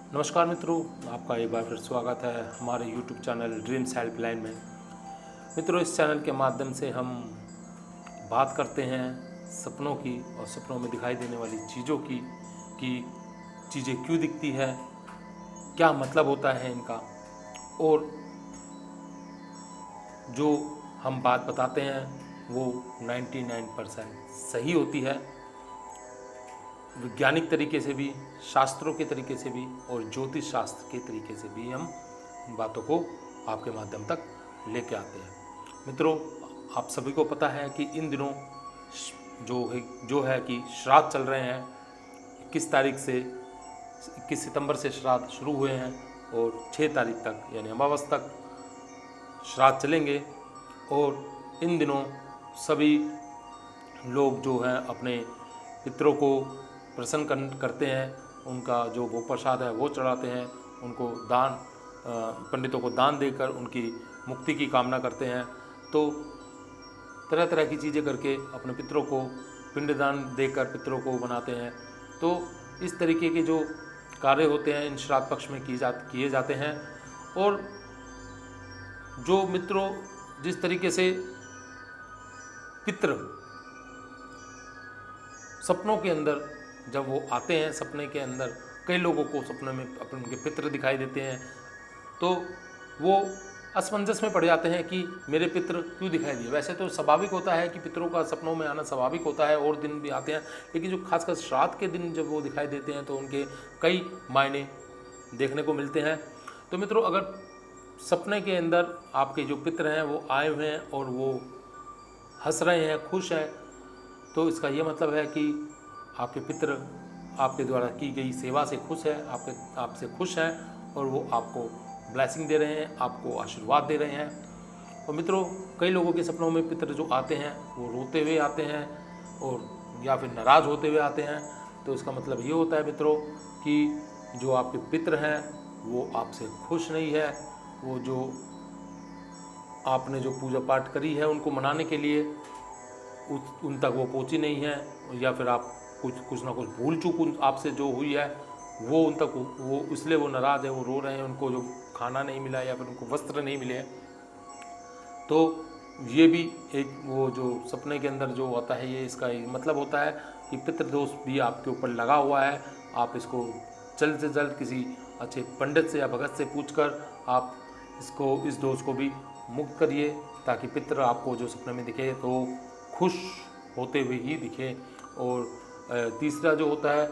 नमस्कार मित्रों, आपका एक बार फिर स्वागत है हमारे YouTube चैनल ड्रीम्स हेल्पलाइन में। मित्रों, इस चैनल के माध्यम से हम बात करते हैं सपनों की और सपनों में दिखाई देने वाली चीज़ों की कि चीज़ें क्यों दिखती है, क्या मतलब होता है इनका, और जो हम बात बताते हैं वो 99% सही होती है। वैज्ञानिक तरीके से भी, शास्त्रों के तरीके से भी और ज्योतिष शास्त्र के तरीके से भी हम इन बातों को आपके माध्यम तक लेके आते हैं। मित्रों, आप सभी को पता है कि इन दिनों जो है कि श्राद्ध चल रहे हैं। 21 सितंबर से श्राद्ध शुरू हुए हैं और 6 तारीख तक यानी अमावस तक श्राद्ध चलेंगे। और इन दिनों सभी लोग जो हैं अपने पितरों को प्रसन्न करते हैं, उनका जो भोग प्रसाद है वो चढ़ाते हैं, उनको दान, पंडितों को दान देकर उनकी मुक्ति की कामना करते हैं। तो तरह तरह की चीज़ें करके अपने पितरों को पिंडदान देकर पितरों को बनाते हैं। तो इस तरीके के जो कार्य होते हैं इन श्राद्ध पक्ष में किए जाते हैं। और जो मित्रों जिस तरीके से पितृ सपनों के अंदर जब वो आते हैं, सपने के अंदर कई लोगों को सपने में अपने उनके पितृ दिखाई देते हैं, तो वो असमंजस में पड़ जाते हैं कि मेरे पितृ क्यों दिखाई दिए। वैसे तो स्वाभाविक होता है कि पितरों का सपनों में आना स्वाभाविक होता है और दिन भी आते हैं, लेकिन जो खासकर श्राद्ध के दिन जब वो दिखाई देते हैं तो उनके कई मायने देखने को मिलते हैं। तो मित्रों, अगर सपने के अंदर आपके जो पितृ हैं वो आए हुए हैं और वो हंस रहे हैं, खुश हैं, तो इसका ये मतलब है कि आपके पितृ आपके द्वारा की गई सेवा से खुश है, आपसे खुश हैं और वो आपको ब्लेसिंग दे रहे हैं, आपको आशीर्वाद दे रहे हैं। और मित्रों, कई लोगों के सपनों में पितृ जो आते हैं वो रोते हुए आते हैं और या फिर नाराज़ होते हुए आते हैं। तो इसका मतलब ये होता है मित्रों कि जो आपके पितृ हैं वो आपसे खुश नहीं है। वो जो आपने जो पूजा पाठ करी है उनको मनाने के लिए उन तक वो पहुंची नहीं है, या फिर आप कुछ ना कुछ भूल चूक आपसे जो हुई है वो उन तक वो इसलिए वो नाराज़ है, वो रो रहे हैं, उनको जो खाना नहीं मिला या फिर उनको वस्त्र नहीं मिले। तो ये भी एक वो जो सपने के अंदर जो होता है, ये इसका मतलब होता है कि पितृदोष भी आपके ऊपर लगा हुआ है। आप इसको जल्द से जल्द किसी अच्छे पंडित से या भगत से पूछकर आप इस दोष को भी मुक्त करिए, ताकि पितृ आपको जो सपने में दिखे तो खुश होते हुए ही दिखे। और तीसरा जो होता है,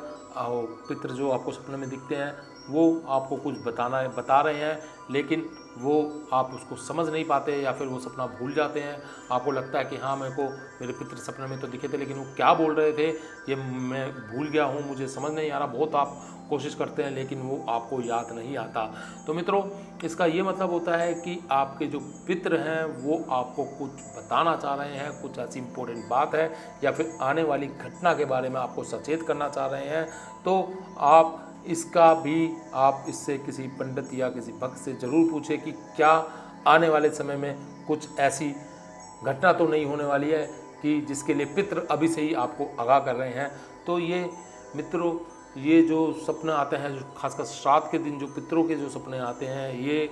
पितृ जो आपको सपने में दिखते हैं वो आपको कुछ बता रहे हैं, लेकिन वो आप उसको समझ नहीं पाते या फिर वो सपना भूल जाते हैं। आपको लगता है कि हाँ, मेरे पितृ सपने में तो दिखे थे, लेकिन वो क्या बोल रहे थे ये मैं भूल गया हूँ, मुझे समझ नहीं आ रहा। बहुत आप कोशिश करते हैं लेकिन वो आपको याद नहीं आता। तो मित्रों, इसका ये मतलब होता है कि आपके जो पितृ हैं वो आपको कुछ बताना चाह रहे हैं, कुछ ऐसी इम्पोर्टेंट बात है या फिर आने वाली घटना के बारे में आपको सचेत करना चाह रहे हैं। तो आप इससे किसी पंडित या किसी भक्त से ज़रूर पूछें कि क्या आने वाले समय में कुछ ऐसी घटना तो नहीं होने वाली है कि जिसके लिए पितृ अभी से ही आपको आगाह कर रहे हैं। तो ये मित्रों, ये जो सपने आते हैं, जो खासकर श्राद्ध के दिन जो पितरों के जो सपने आते हैं, ये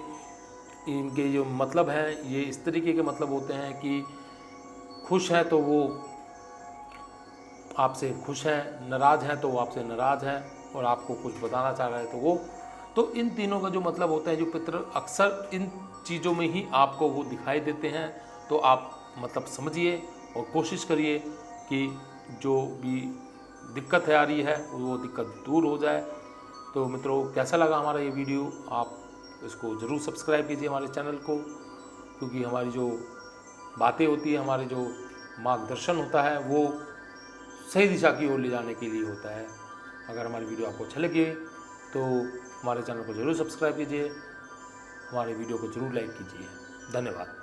इनके जो मतलब हैं ये इस तरीके के मतलब होते हैं कि खुश है तो वो आपसे खुश है, नाराज़ है तो वो आपसे नाराज़ है, और आपको कुछ बताना चाह रहा है तो इन तीनों का जो मतलब होता है, जो पितृ अक्सर इन चीज़ों में ही आपको वो दिखाई देते हैं। तो आप मतलब समझिए और कोशिश करिए कि जो भी दिक्कत है आ रही है वो दिक्कत दूर हो जाए। तो मित्रों, कैसा लगा हमारा ये वीडियो? आप इसको ज़रूर सब्सक्राइब कीजिए हमारे चैनल को, क्योंकि हमारी जो बातें होती है, हमारे जो मार्गदर्शन होता है वो सही दिशा की ओर ले जाने के लिए होता है। अगर हमारी वीडियो आपको अच्छी लगी तो हमारे चैनल को ज़रूर सब्सक्राइब कीजिए, हमारे वीडियो को ज़रूर लाइक कीजिए। धन्यवाद।